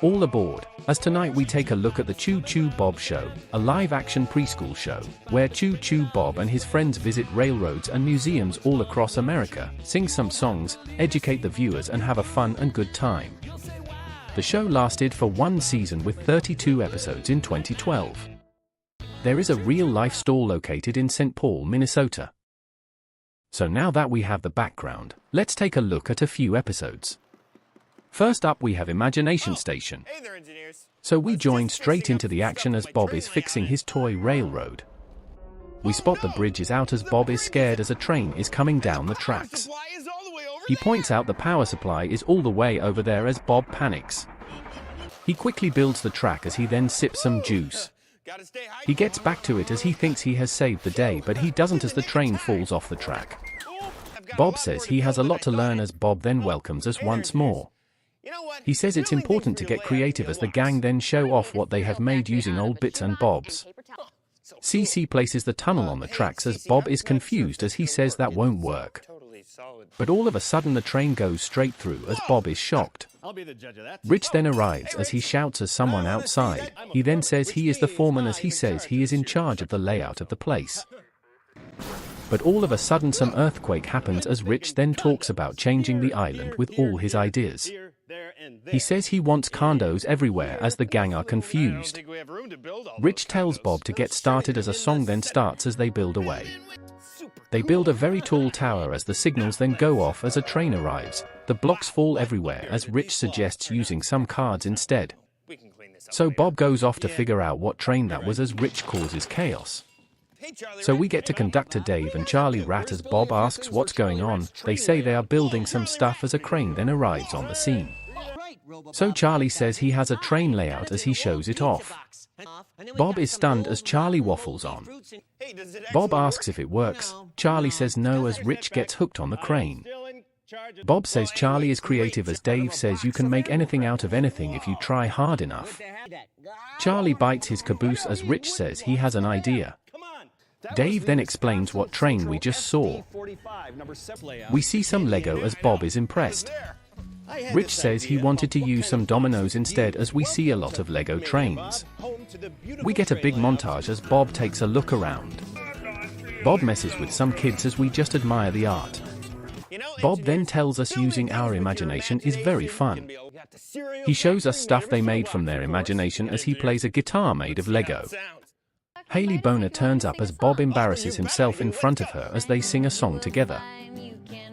All aboard, as tonight we take a look at the Choo Choo Bob Show, a live-action preschool show, where Choo Choo Bob and his friends visit railroads and museums all across America, sing some songs, educate the viewers and have a fun and good time. The show lasted for one season with 32 episodes in 2012. There is a real-life store located in St. Paul, Minnesota. So now that we have the background, let's take a look at a few episodes. First up we have Imagination Station. Hey there, engineers. So we join straight into the action as Bob is fixing his toy railroad. We spot the bridge is out as Bob is scared as a train is coming down the tracks. He points out the power supply is all the way over there as Bob panics. He quickly builds the track as he then sips some juice. He gets back to it as he thinks he has saved the day, but he doesn't as the train falls off the track. Bob says he has a lot to learn as Bob then welcomes us once more. He says it's important to get creative as the gang then show off what they have made using old bits and bobs. CC places the tunnel on the tracks as Bob is confused as he says that won't work. But all of a sudden the train goes straight through as Bob is shocked. Rich then arrives as he shouts at someone outside. He then says he is the foreman as he says he is in charge of the layout of the place. But all of a sudden some earthquake happens as Rich then talks about changing the island with all his ideas. He says he wants condos everywhere as the gang are confused. Rich tells Bob to get started as a song then starts as they build away. They build a very tall tower as the signals then go off as a train arrives. The blocks fall everywhere as Rich suggests using some cards instead. So Bob goes off to figure out what train that was as Rich causes chaos. So we get to conductor Dave and Charlie Rat as Bob asks what's going on. They say they are building some stuff as a crane then arrives on the scene. So Charlie says he has a train layout as he shows it off. Bob is stunned as Charlie waffles on. Bob asks if it works. Charlie says no as Rich gets hooked on the crane. Bob says Charlie is creative as Dave says you can make anything out of anything if you try hard enough. Charlie bites his caboose as Rich says he has an idea. Dave then explains what train we just saw. We see some Lego as Bob is impressed. Rich says he wanted to use some dominoes instead as we see a lot of Lego trains. We get a big montage as Bob takes a look around. Bob messes with some kids as we just admire the art. Bob then tells us using our imagination is very fun. He shows us stuff they made from their imagination as he plays a guitar made of Lego. Haley Boner turns up as Bob embarrasses himself in front of her as they sing a song together.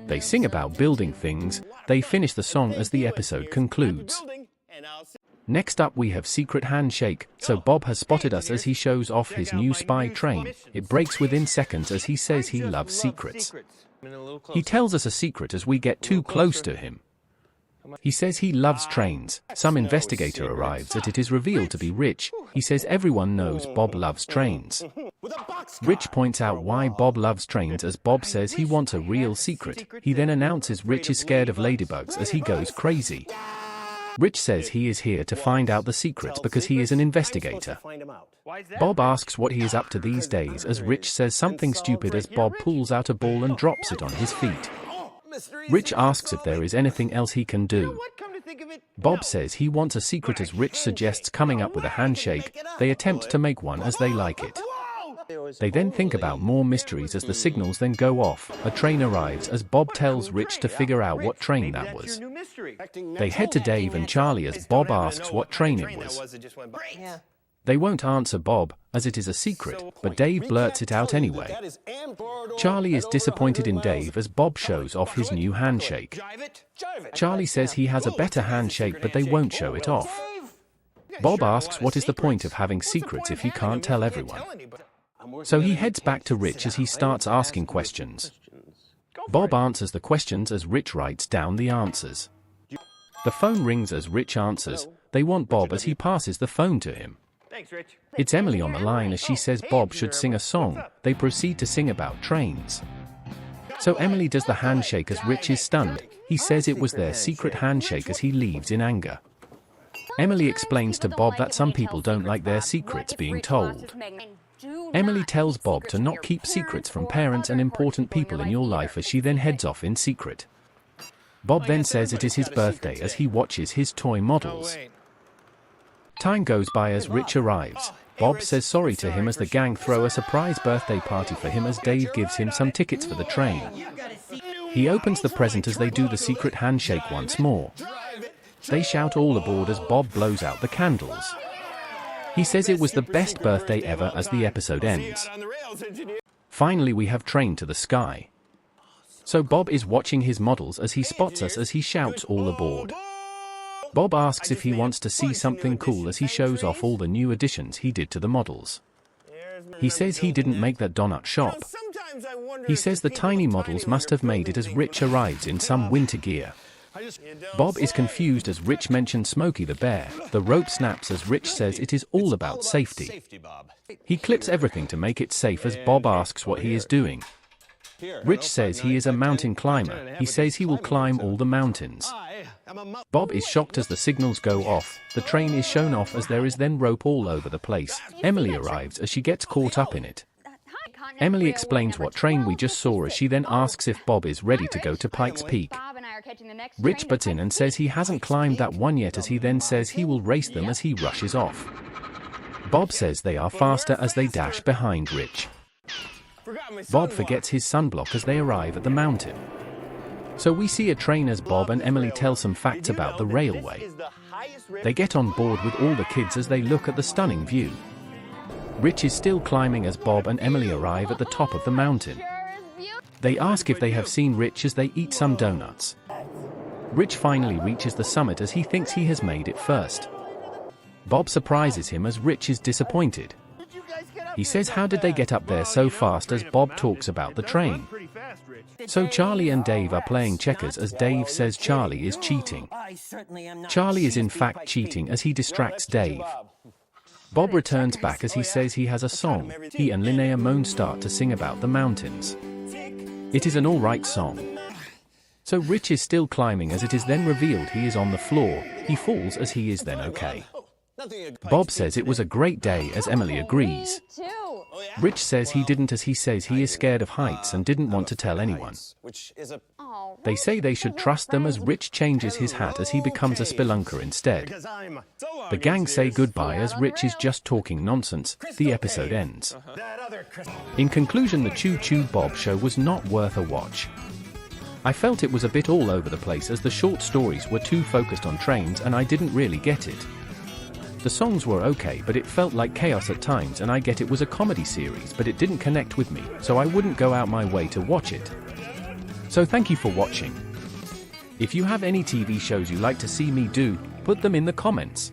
They sing about building things. They finish the song as the episode concludes. Next up we have Secret Handshake, so Bob has spotted us as he shows off his new spy train. It breaks within seconds as he says he loves secrets. He tells us a secret as we get too close to him. He says he loves trains. Some investigator arrives and it is revealed to be Rich. He says everyone knows Bob loves trains. Rich points out why Bob loves trains as Bob says he wants a real secret. He then announces Rich is scared of ladybugs as he goes crazy. Rich says he is here to find out the secrets because he is an investigator. Bob asks what he is up to these days as Rich says something stupid as Bob pulls out a ball and drops it on his feet. Rich asks if there is anything else he can do. Bob says he wants a secret as Rich suggests coming up with a handshake. They attempt to make one as they like it. They then think about more mysteries as the signals then go off. A train arrives as Bob tells Rich to figure out what train that was. They head to Dave and Charlie as Bob asks what train it was. They won't answer Bob, as it is a secret, but Dave blurts it out anyway. Charlie is disappointed in Dave as Bob shows off his new handshake. Charlie says he has a better handshake but they won't show it off. Bob asks what is the point of having secrets if you can't tell everyone. So he heads back to Rich as he starts asking questions. Bob answers the questions as Rich writes down the answers. The phone rings as Rich answers. They want Bob as he passes the phone to him. It's Emily on the line as she says Bob should sing a song. They proceed to sing about trains. So Emily does the handshake as Rich is stunned. He says it was their secret handshake as he leaves in anger. Emily explains to Bob that some people don't like their secrets being told. Emily tells Bob to not keep secrets from parents and important people in your life as she then heads off in secret. Bob then says it is his birthday as he watches his toy models. Time goes by as Rich arrives. Bob says sorry to him as the gang throw a surprise birthday party for him as Dave gives him some tickets for the train. He opens the present as they do the secret handshake once more. They shout all aboard as Bob blows out the candles. He says it was the best birthday ever as the episode ends. Finally we have Train to the Sky. So Bob is watching his models as he spots us as he shouts all aboard. Bob asks if he wants to see something cool as he shows off all the new additions he did to the models. He says he didn't make that donut shop. He says the tiny models must have made it as Rich arrives in some winter gear. Bob is confused as Rich mentions Smokey the Bear. The rope snaps as Rich says it is all about safety. He clips everything to make it safe as Bob asks what he is doing. Rich says he is a mountain climber. He says he will climb all the mountains. Bob is shocked as the signals go off. The train is shown off as there is then rope all over the place. Emily arrives as she gets caught up in it. Emily explains what train we just saw as she then asks if Bob is ready to go to Pikes Peak. Rich butts in and says he hasn't climbed that one yet as he then says he will race them as he rushes off. Bob says they are faster as they dash behind Rich. Bob forgets his sunblock as they arrive at the mountain. So we see a train as Bob and Emily tell some facts about the railway. They get on board with all the kids as they look at the stunning view. Rich is still climbing as Bob and Emily arrive at the top of the mountain. They ask if they have seen Rich as they eat some donuts. Rich finally reaches the summit as he thinks he has made it first. Bob surprises him as Rich is disappointed. He says how did they get up there so fast as Bob talks about the train. So Charlie and Dave are playing checkers as Dave says Charlie is cheating. Charlie is in fact cheating as he distracts Dave. Bob returns back as he says he has a song. He and Linnea Moan start to sing about the mountains. It is an alright song. So Rich is still climbing as it is then revealed he is on the floor. He falls as he is then okay. Bob says it was a great day as Emily agrees. Rich says he didn't as he says he is scared of heights and didn't want to tell anyone. They say they should trust them as Rich changes his hat as he becomes a spelunker instead. The gang say goodbye as Rich is just talking nonsense. The episode ends. In conclusion, the Choo Choo Bob show was not worth a watch. I felt it was a bit all over the place as the short stories were too focused on trains and I didn't really get it. The songs were okay but it felt like chaos at times and I get it was a comedy series but it didn't connect with me, so I wouldn't go out my way to watch it. So thank you for watching. If you have any TV shows you like to see me do, put them in the comments.